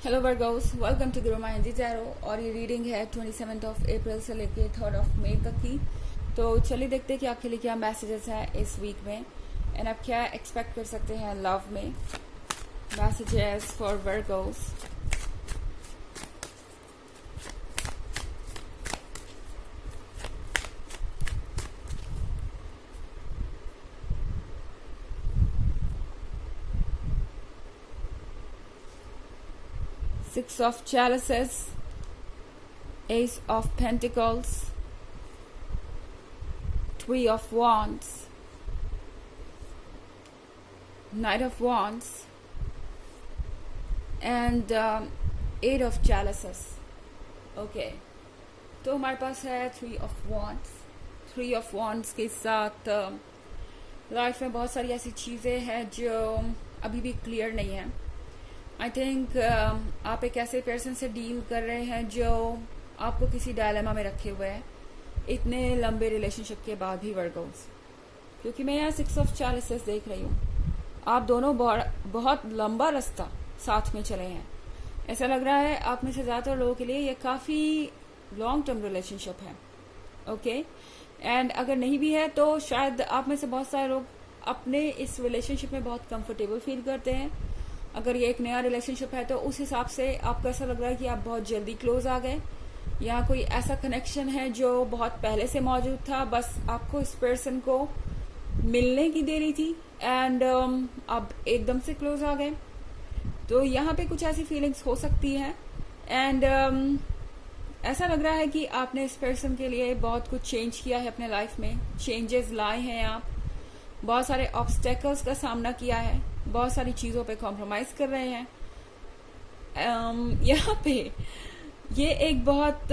Hello Virgo's, welcome to Guru माहिंदी tarot. और ये reading है 27 अप्रैल से लेके 3 मई तक की। तो चलिए देखते हैं कि आपके लिए क्या मैसेजेस हैं इस वीक में एंड आप क्या एक्सपेक्ट कर सकते हैं लव में। Messages for Virgo's. Six of Chalices, Ace of Pentacles, Three of Wands, Knight of Wands, and Eight of Chalices. Okay, तो हमारे पास है Three of Wands. Three of Wands के साथ लाइफ में बहुत सारी ऐसी चीज़ें हैं जो अभी भी क्लियर नहीं है। आई थिंक आप एक ऐसे पर्सन से डील कर रहे हैं जो आपको किसी डायलेमा में रखे हुए हैं इतने लंबे रिलेशनशिप के बाद भी वर्गोस, क्योंकि मैं यहाँ 6 ऑफ चैलिसेस देख रही हूँ। आप दोनों बहुत लंबा रास्ता साथ में चले हैं। ऐसा लग रहा है आप में से ज़्यादातर लोगों के लिए ये काफ़ी लॉन्ग टर्म रिलेशनशिप है। ओके, एंड अगर नहीं भी है तो शायद आप में से बहुत सारे लोग अपने इस रिलेशनशिप में बहुत कंफर्टेबल फील करते हैं। अगर ये एक नया रिलेशनशिप है तो उस हिसाब से आपको ऐसा लग रहा है कि आप बहुत जल्दी क्लोज आ गए, या कोई ऐसा कनेक्शन है जो बहुत पहले से मौजूद था, बस आपको इस पर्सन को मिलने की देरी थी एंड आप एकदम से क्लोज आ गए। तो यहाँ पे कुछ ऐसी फीलिंग्स हो सकती है एंड ऐसा लग रहा है कि आपने इस पर्सन के लिए बहुत कुछ चेंज किया है अपने लाइफ में। चेंजेस लाए हैं आप, बहुत सारे ऑब्स्टेकल्स का सामना किया है, बहुत सारी चीज़ों पे कॉम्प्रोमाइज कर रहे हैं। यहाँ पे ये एक बहुत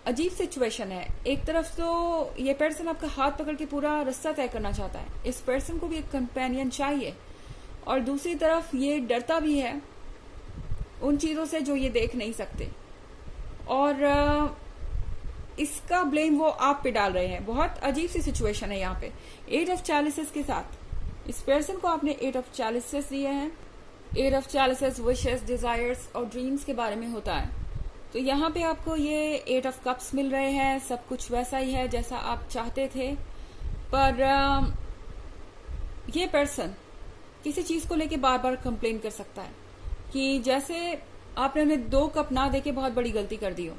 अजीब सिचुएशन है। एक तरफ तो ये पर्सन आपका हाथ पकड़ के पूरा रास्ता तय करना चाहता है, इस पर्सन को भी एक कंपेनियन चाहिए, और दूसरी तरफ ये डरता भी है उन चीज़ों से जो ये देख नहीं सकते, और इसका ब्लेम वो आप पे डाल रहे हैं। बहुत अजीब सी सिचुएशन है यहाँ पे। 8 ऑफ चैलिसेस के साथ इस पर्सन को आपने 8 ऑफ चैलिसेस दिए हैं। 8 ऑफ चैलिसेस विशेस, डिजायर्स और ड्रीम्स के बारे में होता है। तो यहाँ पे आपको ये 8 ऑफ कप्स मिल रहे हैं। सब कुछ वैसा ही है जैसा आप चाहते थे, पर ये पर्सन किसी चीज को लेके बार बार कंप्लेन कर सकता है कि जैसे आपने उन्हें 2 कप ना देके बहुत बड़ी गलती कर दी हो।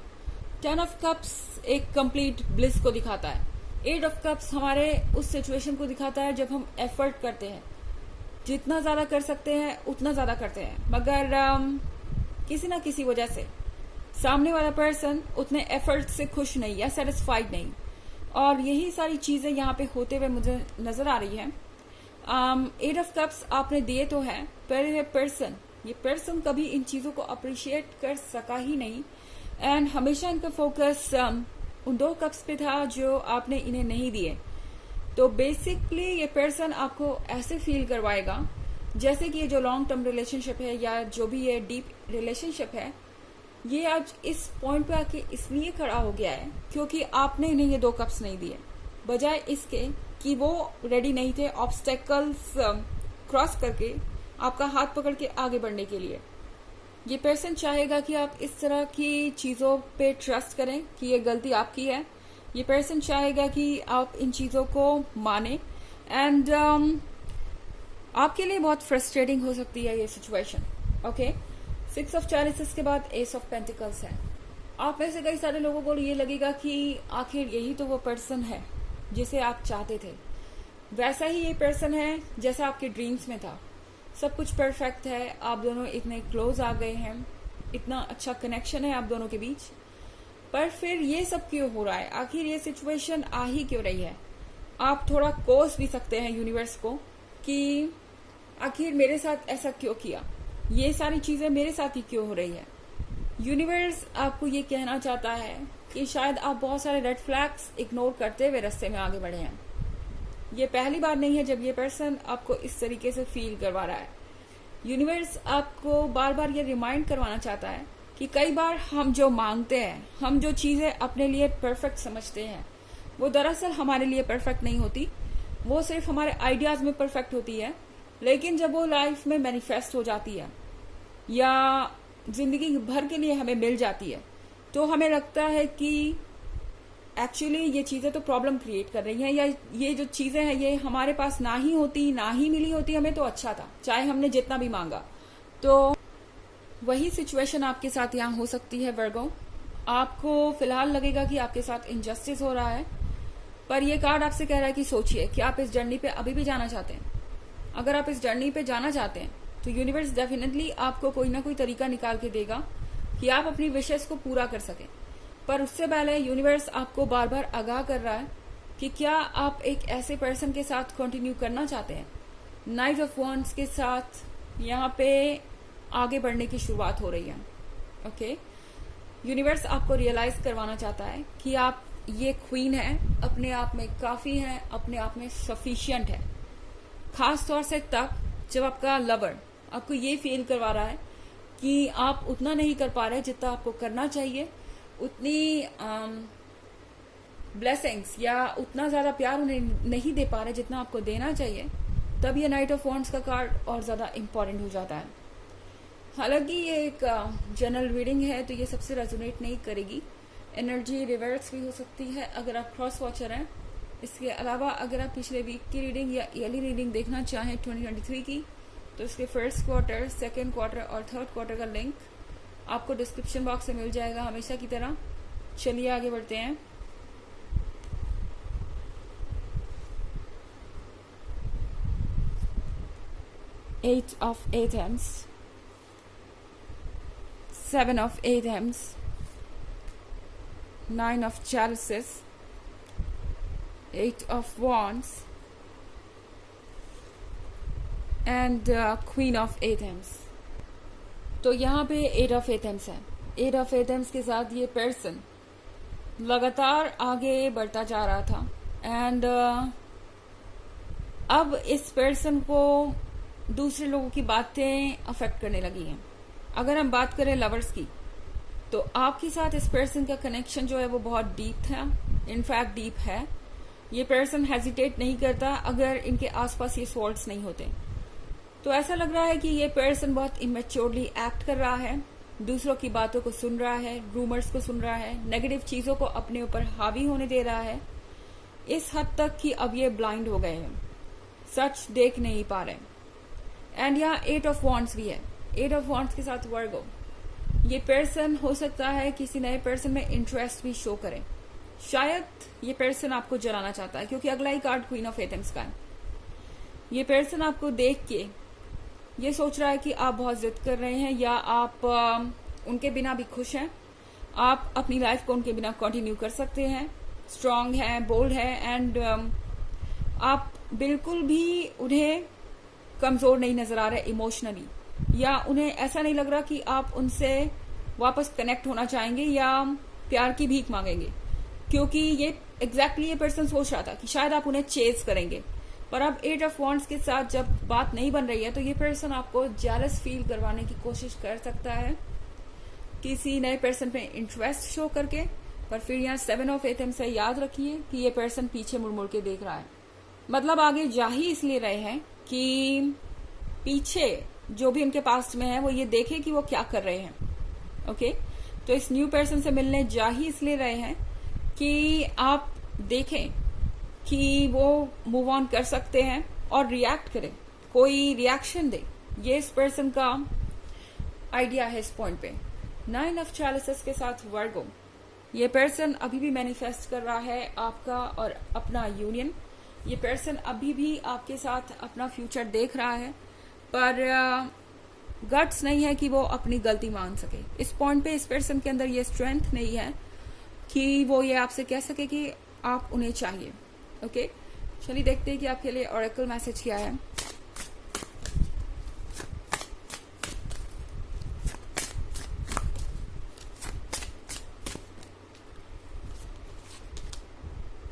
10 ऑफ कप्स एक कंप्लीट ब्लिस को दिखाता है। 8 ऑफ कप्स हमारे उस सिचुएशन को दिखाता है जब हम एफर्ट करते हैं, जितना ज्यादा कर सकते हैं उतना ज्यादा करते हैं, मगर किसी ना किसी वजह से सामने वाला पर्सन उतने एफर्ट से खुश नहीं या सेटिस्फाइड नहीं, और यही सारी चीजें यहाँ पे होते हुए मुझे नजर आ रही है। 8 ऑफ कप्स आपने दिए तो है, पर ये पर्सन कभी इन चीजों को अप्रिशिएट कर सका ही नहीं, एंड हमेशा इनका फोकस उन 2 कप्स पे था जो आपने इन्हें नहीं दिए। तो बेसिकली ये पर्सन आपको ऐसे फील करवाएगा जैसे कि ये जो लॉन्ग टर्म रिलेशनशिप है या जो भी ये डीप रिलेशनशिप है, ये आज इस पॉइंट पे आके इसलिए खड़ा हो गया है क्योंकि आपने इन्हें ये 2 कप्स नहीं दिए, बजाय इसके कि वो रेडी नहीं थे ऑब्स्टेकल्स क्रॉस करके आपका हाथ पकड़ के आगे बढ़ने के लिए। ये पर्सन चाहेगा कि आप इस तरह की चीजों पे ट्रस्ट करें कि ये गलती आपकी है। ये पर्सन चाहेगा कि आप इन चीजों को माने, एंड आपके लिए बहुत फ्रस्ट्रेटिंग हो सकती है ये सिचुएशन। ओके, 6 ऑफ चैलिसेस के बाद एस ऑफ पेंटिकल्स है। आप में से कई सारे लोगों को ये लगेगा कि आखिर यही तो वो पर्सन है जिसे आप चाहते थे। वैसा ही ये पर्सन है जैसा आपके ड्रीम्स में था। सब कुछ परफेक्ट है, आप दोनों इतने क्लोज आ गए हैं, इतना अच्छा कनेक्शन है आप दोनों के बीच, पर फिर ये सब क्यों हो रहा है? आखिर ये सिचुएशन आ ही क्यों रही है? आप थोड़ा कोस भी सकते हैं यूनिवर्स को कि आखिर मेरे साथ ऐसा क्यों किया, ये सारी चीजें मेरे साथ ही क्यों हो रही है। यूनिवर्स आपको ये कहना चाहता है कि शायद आप बहुत सारे रेड फ्लैग्स इग्नोर करते हुए रास्ते में आगे बढ़े हैं। ये पहली बार नहीं है जब ये पर्सन आपको इस तरीके से फील करवा रहा है। यूनिवर्स आपको बार बार ये रिमाइंड करवाना चाहता है कि कई बार हम जो मांगते हैं, हम जो चीजें अपने लिए परफेक्ट समझते हैं, वो दरअसल हमारे लिए परफेक्ट नहीं होती। वो सिर्फ हमारे आइडियाज में परफेक्ट होती है, लेकिन जब वो लाइफ में मैनिफेस्ट हो जाती है या जिंदगी भर के लिए हमें मिल जाती है, तो हमें लगता है कि एक्चुअली ये चीजें तो प्रॉब्लम क्रिएट कर रही हैं, या ये जो चीजें हैं ये हमारे पास ना ही होती, ना ही मिली होती हमें तो अच्छा था, चाहे हमने जितना भी मांगा। तो वही सिचुएशन आपके साथ यहाँ हो सकती है वर्गो। आपको फिलहाल लगेगा कि आपके साथ इनजस्टिस हो रहा है, पर ये कार्ड आपसे कह रहा है कि सोचिए कि आप इस जर्नी पे अभी भी जाना चाहते हैं। अगर आप इस जर्नी पे जाना चाहते हैं तो यूनिवर्स डेफिनेटली आपको कोई ना कोई तरीका निकाल के देगा कि आप अपनी विशेष को पूरा कर सकें। पर उससे पहले यूनिवर्स आपको बार बार आगाह कर रहा है कि क्या आप एक ऐसे पर्सन के साथ कंटिन्यू करना चाहते हैं। नाइट ऑफ वॉन्ड्स के साथ यहाँ पे आगे बढ़ने की शुरुआत हो रही है। ओके, यूनिवर्स आपको रियलाइज करवाना चाहता है कि आप ये क्वीन है, अपने आप में काफी है, अपने आप में सफिशिएंट है। खास तौर से तब जब आपका लवर आपको ये फील करवा रहा है कि आप उतना नहीं कर पा रहे जितना आपको करना चाहिए, उतनी ब्लेसिंग्स या उतना ज्यादा प्यार उन्हें नहीं दे पा रहे जितना आपको देना चाहिए, तब ये नाइट ऑफ वॉन्ड्स का कार्ड और ज्यादा इंपॉर्टेंट हो जाता है। हालांकि ये एक जनरल रीडिंग है तो ये सबसे रेजोनेट नहीं करेगी, एनर्जी रिवर्स भी हो सकती है अगर आप क्रॉस वॉचर हैं। इसके अलावा अगर आप पिछले वीक की रीडिंग या ईयरली रीडिंग देखना चाहें 2023 की, तो इसके फर्स्ट क्वार्टर, सेकेंड क्वार्टर और थर्ड क्वार्टर का लिंक आपको डिस्क्रिप्शन बॉक्स में मिल जाएगा हमेशा की तरह। चलिए आगे बढ़ते हैं। Eight of atoms, 7 of Athems, 9 of Chalices, 8 of Wands and Queen of Athems। तो यहाँ पे 8 of Athems है। 8 of Athems के साथ ये पर्सन लगातार आगे बढ़ता जा रहा था एंड अब इस पर्सन को दूसरे लोगों की बातें अफेक्ट करने लगी हैं। अगर हम बात करें लवर्स की, तो आपके साथ इस पर्सन का कनेक्शन जो है वो बहुत डीप था, इनफैक्ट डीप है। ये पर्सन हेजिटेट नहीं करता अगर इनके आसपास ये सॉल्ट्स नहीं होते। तो ऐसा लग रहा है कि ये पर्सन बहुत इमेच्योरली एक्ट कर रहा है, दूसरों की बातों को सुन रहा है, रूमर्स को सुन रहा है, नेगेटिव चीजों को अपने ऊपर हावी होने दे रहा है, इस हद तक कि अब ये ब्लाइंड हो गए हैं, सच देख नहीं पा रहे। एंड यहाँ 8 of Wands भी है। 8 of Wands के साथ वर्गो, ये पर्सन हो सकता है किसी नए पर्सन में इंटरेस्ट भी शो करे। शायद ये पर्सन आपको जलाना चाहता है क्योंकि अगला ही कार्ड क्वीन ऑफ एथम्स का है। ये पर्सन आपको देख के ये सोच रहा है कि आप बहुत जिद कर रहे हैं या आप उनके बिना भी खुश हैं, आप अपनी लाइफ को उनके बिना कंटिन्यू कर सकते हैं, स्ट्रांग है, बोल्ड है एंड आप बिल्कुल भी उन्हें कमजोर नहीं नजर आ रहे इमोशनली, या उन्हें ऐसा नहीं लग रहा कि आप उनसे वापस कनेक्ट होना चाहेंगे या प्यार की भीख मांगेंगे, क्योंकि ये एग्जैक्टली ये पर्सन सोच रहा था कि शायद आप उन्हें चेज करेंगे। पर अब 8 of Wands के साथ जब बात नहीं बन रही है तो ये पर्सन आपको जेलस फील करवाने की कोशिश कर सकता है किसी नए पर्सन पे इंटरेस्ट शो करके। पर फिर यहाँ 7 of Athems से याद रखिए कि ये पर्सन पीछे मुड़ मुड़ के देख रहा है, मतलब आगे जा ही इसलिए रहे हैं कि पीछे जो भी उनके पास्ट में है वो ये देखे कि वो क्या कर रहे हैं। ओके, तो इस न्यू पर्सन से मिलने जा ही इसलिए रहे हैं कि आप देखें कि वो मूव ऑन कर सकते हैं और रिएक्ट करें, कोई रिएक्शन दे। ये इस पर्सन का आइडिया है इस पॉइंट पे। 9 of Chalices के साथ वर्गो, ये पर्सन अभी भी मैनिफेस्ट कर रहा है आपका और अपना यूनियन। ये पर्सन अभी भी आपके साथ अपना फ्यूचर देख रहा है, पर गट्स नहीं है कि वो अपनी गलती मान सके। इस पॉइंट पे इस पर्सन के अंदर ये स्ट्रेंथ नहीं है कि वो ये आपसे कह सके कि आप उन्हें चाहिए। ओके, चलिए देखते हैं कि आपके लिए ऑरेकल मैसेज क्या है।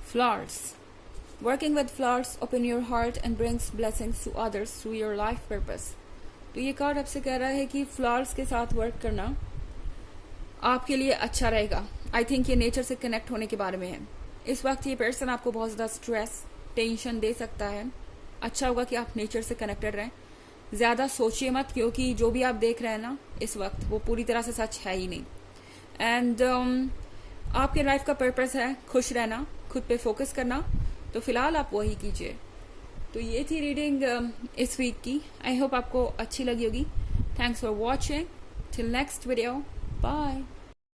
Flowers. Working with flowers open your heart and brings blessings to others through your life purpose. तो ये कार्ड आपसे कह रहा है कि फ्लावर्स के साथ वर्क करना आपके लिए अच्छा रहेगा। आई थिंक ये नेचर से कनेक्ट होने के बारे में है। इस वक्त ये पर्सन आपको बहुत ज़्यादा स्ट्रेस, टेंशन दे सकता है। अच्छा होगा कि आप नेचर से कनेक्टेड रहें। ज्यादा सोचिए मत, क्योंकि जो भी आप देख रहे हैं ना इस वक्त वो पूरी तरह से सच है ही नहीं। एंड आपके लाइफ का पर्पस है खुश रहना, खुद पे फोकस करना, तो फिलहाल आप वही कीजिए। तो ये थी रीडिंग इस वीक की। आई होप आपको अच्छी लगी होगी। Thanks for watching. Till next video, bye.